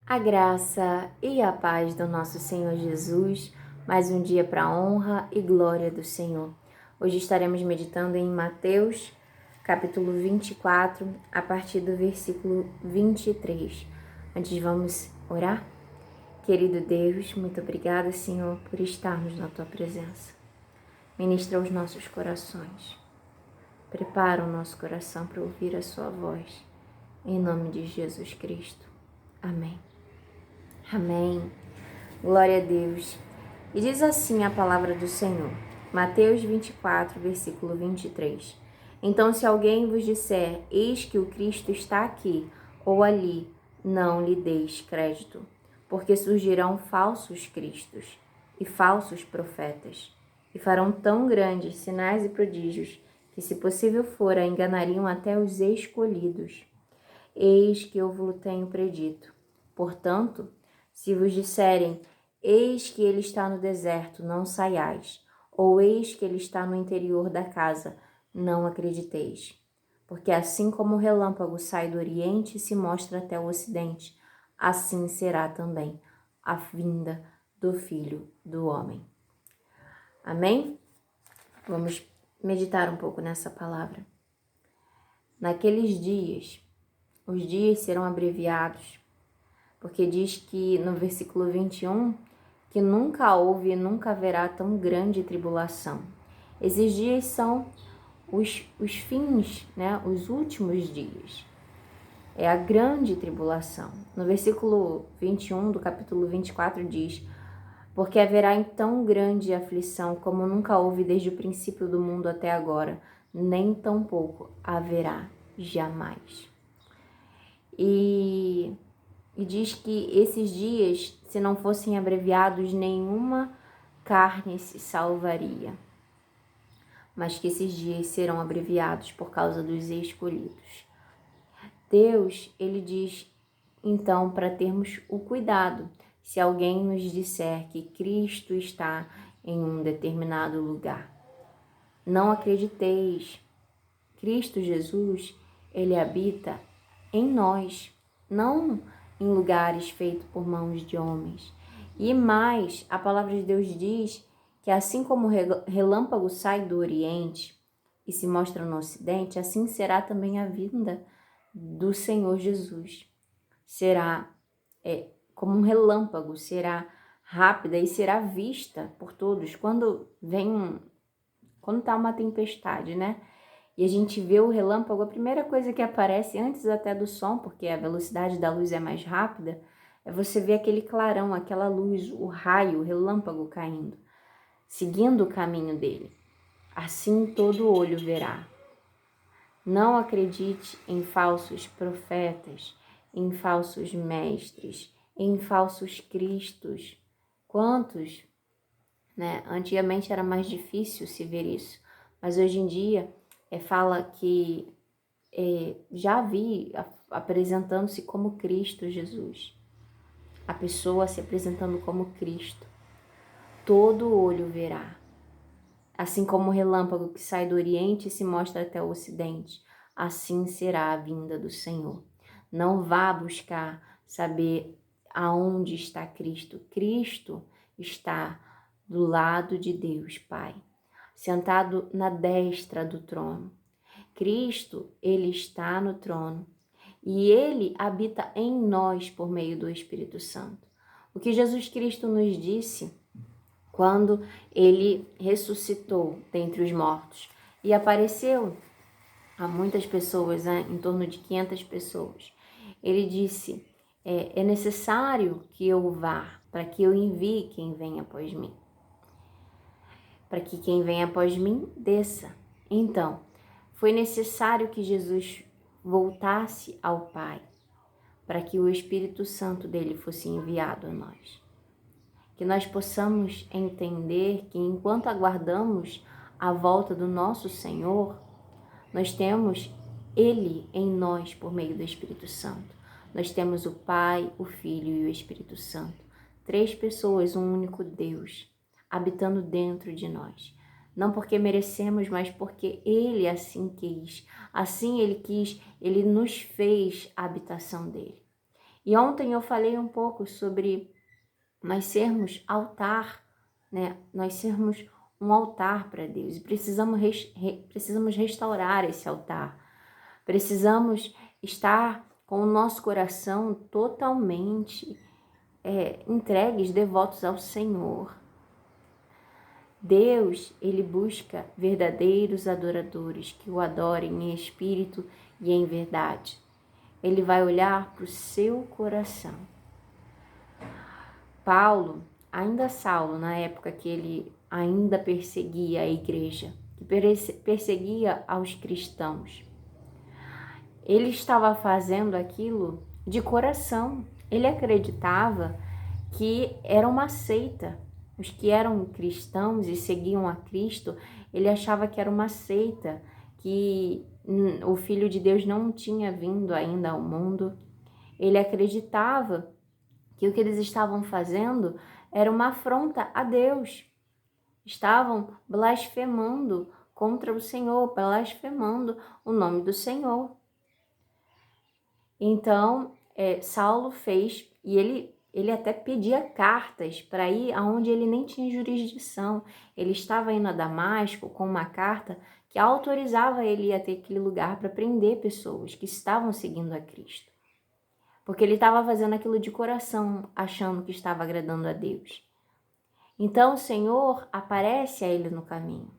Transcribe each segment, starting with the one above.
A graça e a paz do nosso Senhor Jesus, mais um dia para a honra e glória do Senhor. Hoje estaremos meditando em Mateus, capítulo 24, a partir do versículo 23. Antes vamos orar? Querido Deus, muito obrigada, Senhor, por estarmos na Tua presença. Ministra os nossos corações. Prepara o nosso coração para ouvir a Sua voz. Em nome de Jesus Cristo. Amém. Amém. Glória a Deus. E diz assim a palavra do Senhor. Mateus 24, versículo 23. Então, se alguém vos disser, eis que o Cristo está aqui ou ali, não lhe deis crédito, porque surgirão falsos cristos e falsos profetas, e farão tão grandes sinais e prodígios, que, se possível for, enganariam até os escolhidos. Eis que eu vos tenho predito. Portanto, se vos disserem, eis que ele está no deserto, não saiais, ou eis que ele está no interior da casa, não acrediteis. Porque assim como o relâmpago sai do oriente e se mostra até o ocidente, assim será também a vinda do Filho do Homem. Amém? Vamos meditar um pouco nessa palavra. Naqueles dias, os dias serão abreviados, porque diz que no versículo 21, que nunca houve e nunca haverá tão grande tribulação. Esses dias são os fins, né? Os últimos dias. É a grande tribulação. No versículo 21 do capítulo 24 diz, porque haverá então grande aflição, como nunca houve desde o princípio do mundo até agora, nem tampouco haverá jamais. E diz que esses dias, se não fossem abreviados, nenhuma carne se salvaria. Mas que esses dias serão abreviados por causa dos escolhidos. Deus, ele diz, então, para termos o cuidado, se alguém nos disser que Cristo está em um determinado lugar. Não acrediteis. Cristo Jesus, ele habita em nós, não em lugares feitos por mãos de homens. E mais, a palavra de Deus diz que assim como o relâmpago sai do Oriente e se mostra no Ocidente, assim será também a vinda do Senhor Jesus. Será como um relâmpago, será rápida e será vista por todos. Quando está uma tempestade, né? E a gente vê o relâmpago, a primeira coisa que aparece antes até do som, porque a velocidade da luz é mais rápida, é você ver aquele clarão, aquela luz, o raio, o relâmpago caindo, seguindo o caminho dele. Assim todo olho verá. Não acredite em falsos profetas, em falsos mestres, em falsos cristos. Quantos, né? Antigamente era mais difícil se ver isso, mas hoje em dia fala que já vi apresentando-se como Cristo Jesus. A pessoa se apresentando como Cristo. Todo olho verá. Assim como o relâmpago que sai do Oriente e se mostra até o Ocidente, assim será a vinda do Senhor. Não vá buscar saber aonde está Cristo. Cristo está do lado de Deus, Pai, sentado na destra do trono. Cristo, ele está no trono e ele habita em nós por meio do Espírito Santo. O que Jesus Cristo nos disse quando ele ressuscitou dentre os mortos e apareceu a muitas pessoas, né, em torno de 500 pessoas. Ele disse, é necessário que eu vá para que eu envie quem vem após mim. Para que quem vem após mim desça. Então, foi necessário que Jesus voltasse ao Pai, para que o Espírito Santo dele fosse enviado a nós. Que nós possamos entender que enquanto aguardamos a volta do nosso Senhor, nós temos Ele em nós por meio do Espírito Santo. Nós temos o Pai, o Filho e o Espírito Santo. 3 pessoas, um único Deus, habitando dentro de nós. Não porque merecemos, mas porque Ele assim quis. Assim Ele quis, Ele nos fez a habitação dEle. E ontem eu falei um pouco sobre nós sermos altar, né? Nós sermos um altar para Deus. E precisamos restaurar esse altar. Precisamos estar com o nosso coração totalmente entregues, devotos ao Senhor. Deus, Ele busca verdadeiros adoradores que o adorem em espírito e em verdade. Ele vai olhar para o seu coração. Paulo, ainda Saulo, na época que ele ainda perseguia a igreja, que perseguia aos cristãos, ele estava fazendo aquilo de coração. Ele acreditava que era uma seita. Os que eram cristãos e seguiam a Cristo, ele achava que era uma seita, que o Filho de Deus não tinha vindo ainda ao mundo. Ele acreditava que o que eles estavam fazendo era uma afronta a Deus. Estavam blasfemando contra o Senhor, blasfemando o nome do Senhor. Então, Saulo fez, e ele até pedia cartas para ir aonde ele nem tinha jurisdição. Ele estava indo a Damasco com uma carta que autorizava ele a ter aquele lugar para prender pessoas que estavam seguindo a Cristo. Porque ele estava fazendo aquilo de coração, achando que estava agradando a Deus. Então o Senhor aparece a ele no caminho.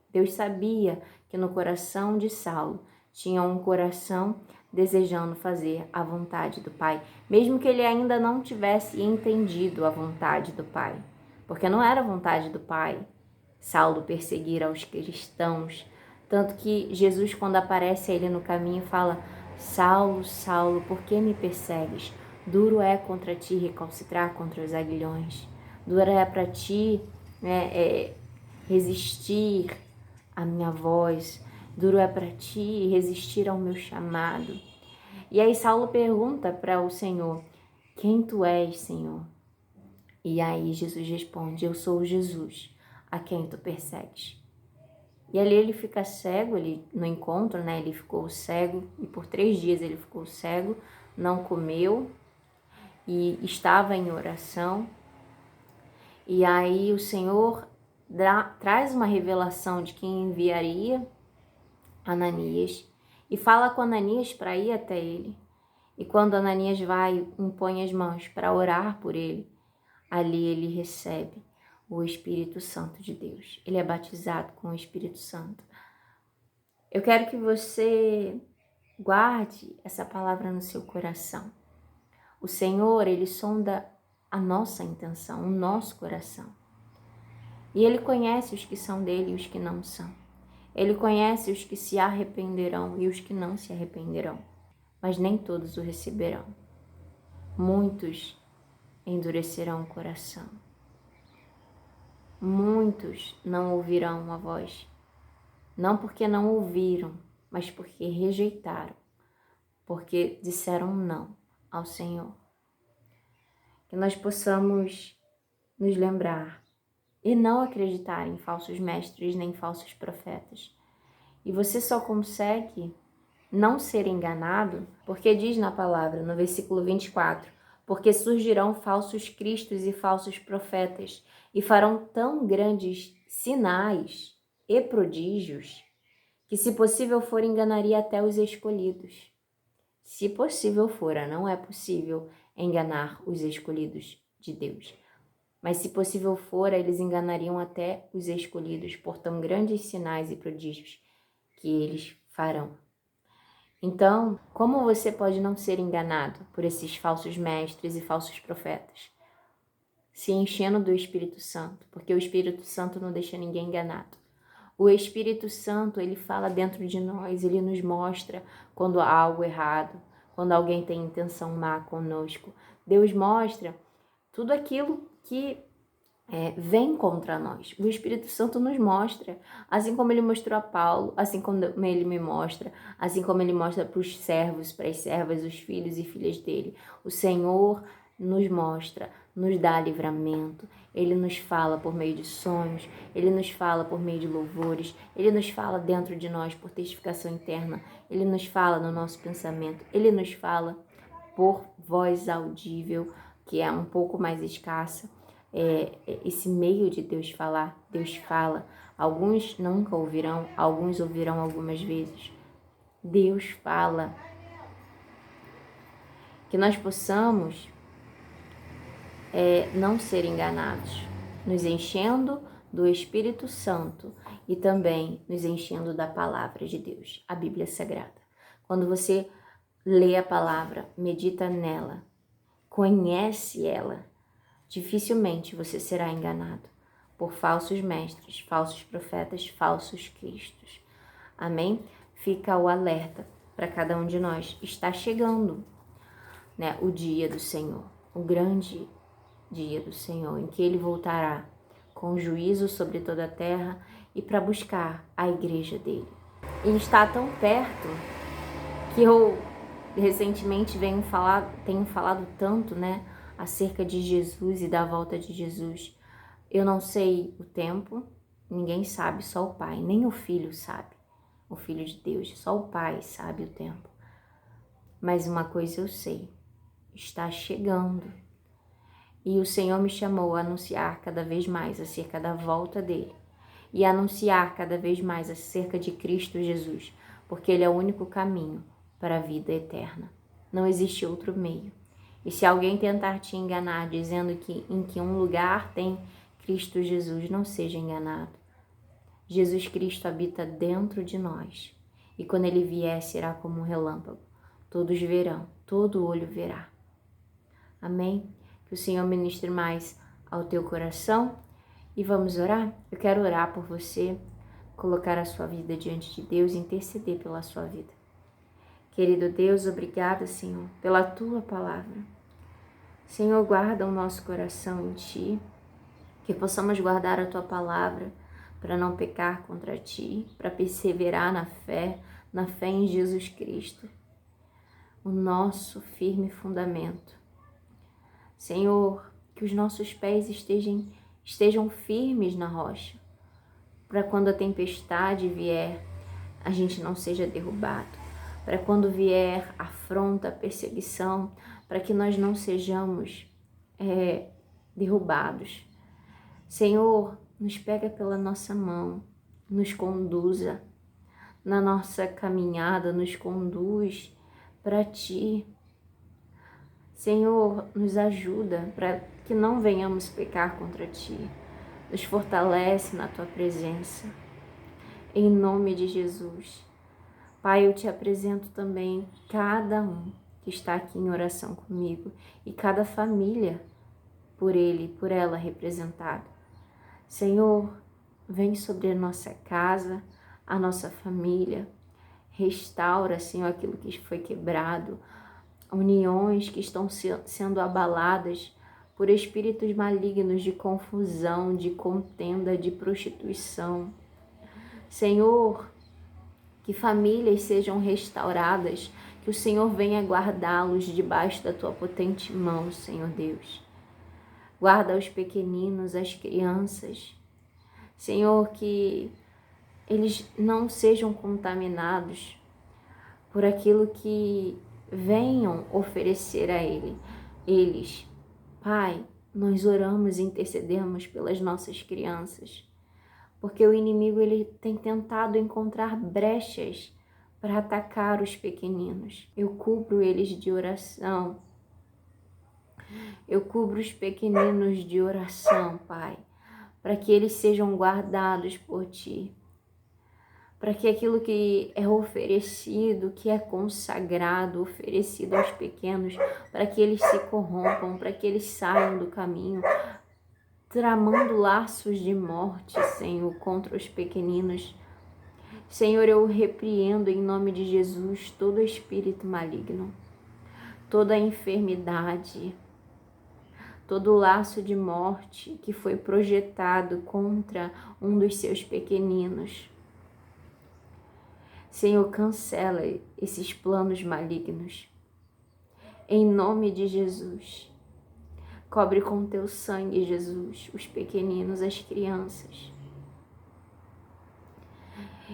Deus sabia que no coração de Saulo tinha um coração desejando fazer a vontade do Pai, mesmo que ele ainda não tivesse entendido a vontade do Pai, porque não era a vontade do Pai Saulo perseguir aos cristãos, tanto que Jesus, quando aparece a ele no caminho, fala: Saulo, Saulo, por que me persegues? Duro é contra ti recalcitrar contra os aguilhões, duro é para ti resistir à minha voz, duro é para ti resistir ao meu chamado. E aí Saulo pergunta para o Senhor: quem tu és, Senhor? E aí Jesus responde: eu sou Jesus, a quem tu persegues. E ali ele fica cego, ele no encontro, né? Ele ficou cego e por 3 dias ele ficou cego, não comeu e estava em oração. E aí o Senhor traz uma revelação de quem enviaria Ananias e fala com Ananias para ir até ele. E quando Ananias vai, impõe as mãos para orar por ele, ali ele recebe o Espírito Santo de Deus. Ele é batizado com o Espírito Santo. Eu quero que você guarde essa palavra no seu coração. O Senhor, Ele sonda a nossa intenção, o nosso coração. E Ele conhece os que são dele e os que não são. Ele conhece os que se arrependerão e os que não se arrependerão. Mas nem todos o receberão. Muitos endurecerão o coração. Muitos não ouvirão a voz. Não porque não ouviram, mas porque rejeitaram. Porque disseram não ao Senhor. Que nós possamos nos lembrar e não acreditar em falsos mestres nem falsos profetas. E você só consegue não ser enganado porque diz na palavra, no versículo 24, porque surgirão falsos cristos e falsos profetas e farão tão grandes sinais e prodígios que, se possível for, enganaria até os escolhidos. Se possível fora, não é possível enganar os escolhidos de Deus. Mas se possível fora, eles enganariam até os escolhidos por tão grandes sinais e prodígios que eles farão. Então, como você pode não ser enganado por esses falsos mestres e falsos profetas? Se enchendo do Espírito Santo, porque o Espírito Santo não deixa ninguém enganado. O Espírito Santo, ele fala dentro de nós, ele nos mostra quando há algo errado, quando alguém tem intenção má conosco. Deus mostra tudo aquilo que vem contra nós. O Espírito Santo nos mostra, assim como ele mostrou a Paulo, assim como ele me mostra, assim como ele mostra para os servos, para as servas, os filhos e filhas dele. O Senhor nos mostra, nos dá livramento, ele nos fala por meio de sonhos, ele nos fala por meio de louvores, ele nos fala dentro de nós por testificação interna, ele nos fala no nosso pensamento, ele nos fala por voz audível, que é um pouco mais escassa. Esse meio de Deus falar, Deus fala. Alguns nunca ouvirão, alguns ouvirão algumas vezes. Deus fala. Que nós possamos não ser enganados, nos enchendo do Espírito Santo e também nos enchendo da palavra de Deus, a Bíblia Sagrada. Quando você lê a palavra, medita nela, conhece ela, dificilmente você será enganado por falsos mestres, falsos profetas, falsos cristos. Amém? Fica o alerta para cada um de nós. Está chegando, né, o dia do Senhor, o grande dia do Senhor, em que Ele voltará com juízo sobre toda a terra e para buscar a igreja dele. E está tão perto que eu recentemente tenho falado tanto, né, acerca de Jesus e da volta de Jesus. Eu não sei o tempo, ninguém sabe, só o Pai, nem o Filho sabe, o Filho de Deus, só o Pai sabe o tempo. Mas uma coisa eu sei, está chegando. E o Senhor me chamou a anunciar cada vez mais acerca da volta dele e anunciar cada vez mais acerca de Cristo Jesus, porque ele é o único caminho para a vida eterna. Não existe outro meio. E se alguém tentar te enganar dizendo que em que um lugar tem Cristo Jesus, não seja enganado. Jesus Cristo habita dentro de nós. E quando ele vier, será como um relâmpago. Todos verão, todo olho verá. Amém? Que o Senhor ministre mais ao teu coração. E vamos orar? Eu quero orar por você, colocar a sua vida diante de Deus, interceder pela sua vida. Querido Deus, obrigada, Senhor, pela tua palavra. Senhor, guarda o nosso coração em ti, que possamos guardar a tua palavra para não pecar contra ti, para perseverar na fé em Jesus Cristo, o nosso firme fundamento. Senhor, que os nossos pés estejam firmes na rocha, para quando a tempestade vier, a gente não seja derrubado, para quando vier afronta, perseguição, para que nós não sejamos derrubados. Senhor, nos pega pela nossa mão, nos conduza na nossa caminhada, nos conduz para ti. Senhor, nos ajuda para que não venhamos pecar contra ti. Nos fortalece na tua presença. Em nome de Jesus. Pai, eu te apresento também cada um que está aqui em oração comigo e cada família por ele, por ela representada. Senhor, vem sobre a nossa casa, a nossa família. Restaura, Senhor, aquilo que foi quebrado, uniões que estão sendo abaladas por espíritos malignos de confusão, de contenda, de prostituição. Senhor, que famílias sejam restauradas, que o Senhor venha guardá-los debaixo da tua potente mão, Senhor Deus. Guarda os pequeninos, as crianças. Senhor, que eles não sejam contaminados por aquilo que venham oferecer a eles. Pai, nós oramos e intercedemos pelas nossas crianças, porque o inimigo ele tem tentado encontrar brechas para atacar os pequeninos. Eu cubro eles de oração. Eu cubro os pequeninos de oração, Pai, para que eles sejam guardados por Ti. Para que aquilo que é oferecido, que é consagrado, oferecido aos pequenos, para que eles se corrompam, para que eles saiam do caminho, tramando laços de morte, Senhor, contra os pequeninos. Senhor, eu repreendo em nome de Jesus todo espírito maligno, toda enfermidade, todo laço de morte que foi projetado contra um dos seus pequeninos. Senhor, cancela esses planos malignos. Em nome de Jesus. Cobre com teu sangue, Jesus, os pequeninos, as crianças.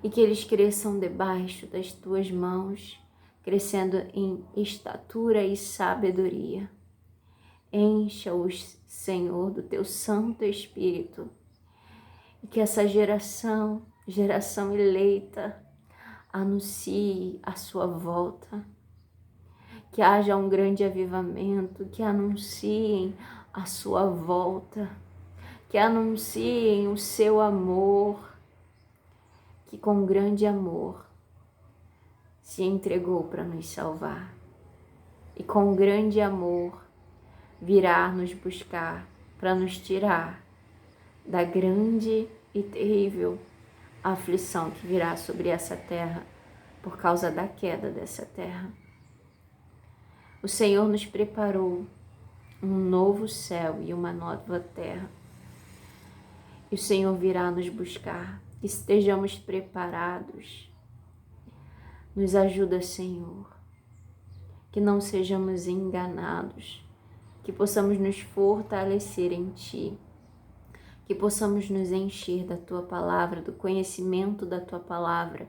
E que eles cresçam debaixo das tuas mãos, crescendo em estatura e sabedoria. Encha-os, Senhor, do teu Santo Espírito, e que essa geração eleita, anuncie a sua volta, que haja um grande avivamento, que anunciem a sua volta, que anunciem o seu amor, que com grande amor se entregou para nos salvar e com grande amor virá nos buscar para nos tirar da grande e terrível aflição que virá sobre essa terra por causa da queda dessa terra. O Senhor nos preparou um novo céu e uma nova terra. E o Senhor virá nos buscar. Que estejamos preparados. Nos ajuda, Senhor. Que não sejamos enganados. Que possamos nos fortalecer em Ti. Que possamos nos encher da Tua palavra, do conhecimento da Tua palavra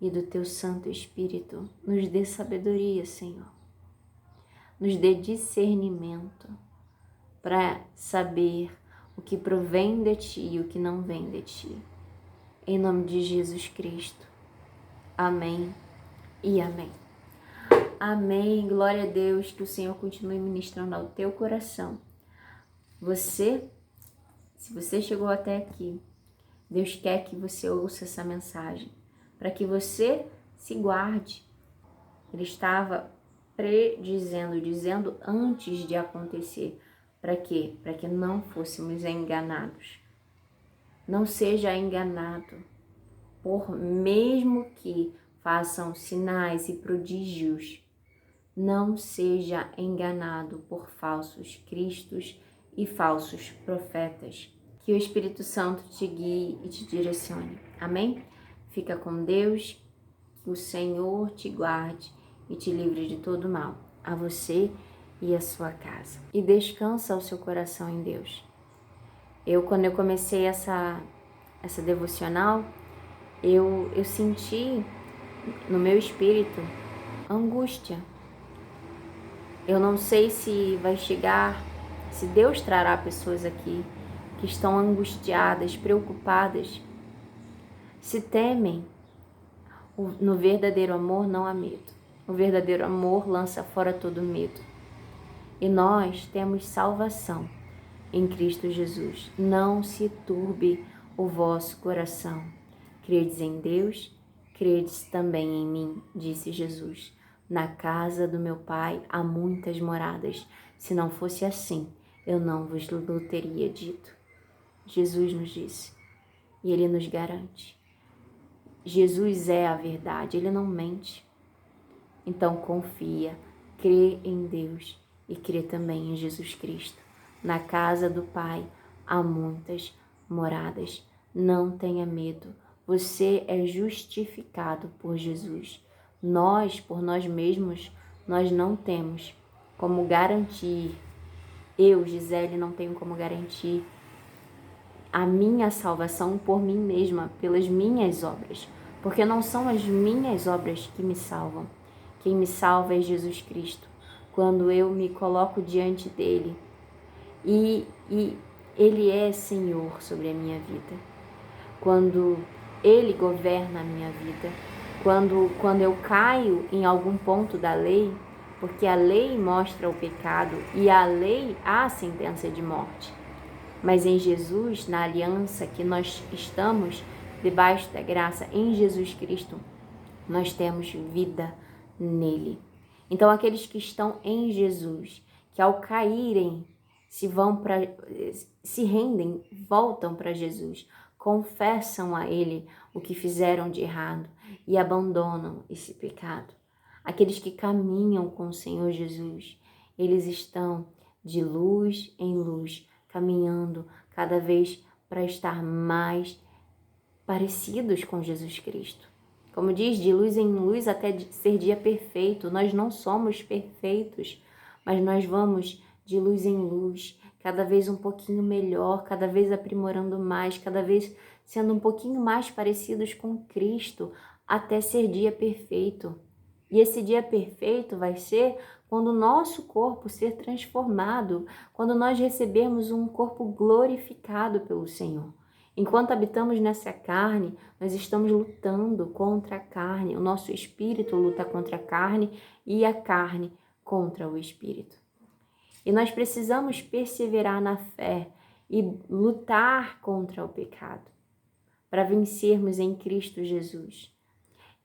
e do Teu Santo Espírito. Nos dê sabedoria, Senhor. Nos dê discernimento para saber o que provém de Ti e o que não vem de Ti. Em nome de Jesus Cristo. Amém e amém. Amém. Glória a Deus. Que o Senhor continue ministrando ao teu coração. Se você chegou até aqui, Deus quer que você ouça essa mensagem, para que você se guarde. Ele estava dizendo antes de acontecer. Para quê? Para que não fôssemos enganados. Não seja enganado, por mesmo que façam sinais e prodígios. Não seja enganado por falsos cristos e falsos profetas. Que o Espírito Santo te guie e te direcione. Amém? Fica com Deus, que o Senhor te guarde e te livre de todo mal, a você e a sua casa. E descansa o seu coração em Deus. Quando eu comecei essa devocional, eu senti no meu espírito angústia. Eu não sei se vai chegar, se Deus trará pessoas aqui que estão angustiadas, preocupadas, se temem. No verdadeiro amor não há medo. O verdadeiro amor lança fora todo medo. E nós temos salvação em Cristo Jesus. Não se turbe o vosso coração. Credes em Deus, credes também em mim, disse Jesus. Na casa do meu Pai há muitas moradas. Se não fosse assim, eu não vos teria dito. Jesus nos disse e Ele nos garante. Jesus é a verdade, Ele não mente. Então confia, crê em Deus e crê também em Jesus Cristo. Na casa do Pai há muitas moradas. Não tenha medo. Você é justificado por Jesus. Nós, por nós mesmos, nós não temos como garantir. Eu, Gisele, não tenho como garantir a minha salvação por mim mesma, pelas minhas obras. Porque não são as minhas obras que me salvam. Quem me salva é Jesus Cristo. Quando eu me coloco diante dele e Ele é Senhor sobre a minha vida. Quando Ele governa a minha vida. Quando eu caio em algum ponto da lei, porque a lei mostra o pecado e a lei há a sentença de morte. Mas em Jesus, na aliança que nós estamos, debaixo da graça, em Jesus Cristo, nós temos vida nele. Então, aqueles que estão em Jesus, que ao caírem, se rendem, voltam para Jesus, confessam a Ele o que fizeram de errado e abandonam esse pecado. Aqueles que caminham com o Senhor Jesus, eles estão de luz em luz, caminhando cada vez para estar mais parecidos com Jesus Cristo. Como diz, de luz em luz até ser dia perfeito. Nós não somos perfeitos, mas nós vamos de luz em luz, cada vez um pouquinho melhor, cada vez aprimorando mais, cada vez sendo um pouquinho mais parecidos com Cristo, até ser dia perfeito. E esse dia perfeito vai ser quando o nosso corpo ser transformado, quando nós recebermos um corpo glorificado pelo Senhor. Enquanto habitamos nessa carne, nós estamos lutando contra a carne. O nosso espírito luta contra a carne e a carne contra o espírito. E nós precisamos perseverar na fé e lutar contra o pecado para vencermos em Cristo Jesus.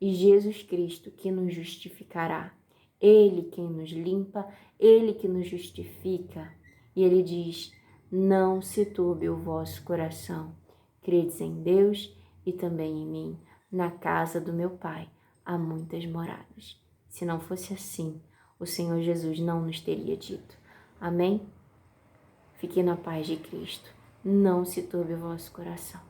E Jesus Cristo que nos justificará. Ele quem nos limpa, Ele que nos justifica. E Ele diz, não se turbe o vosso coração. Credes em Deus e também em mim. Na casa do meu Pai há muitas moradas. Se não fosse assim, o Senhor Jesus não nos teria dito. Amém? Fique na paz de Cristo. Não se turbe o vosso coração.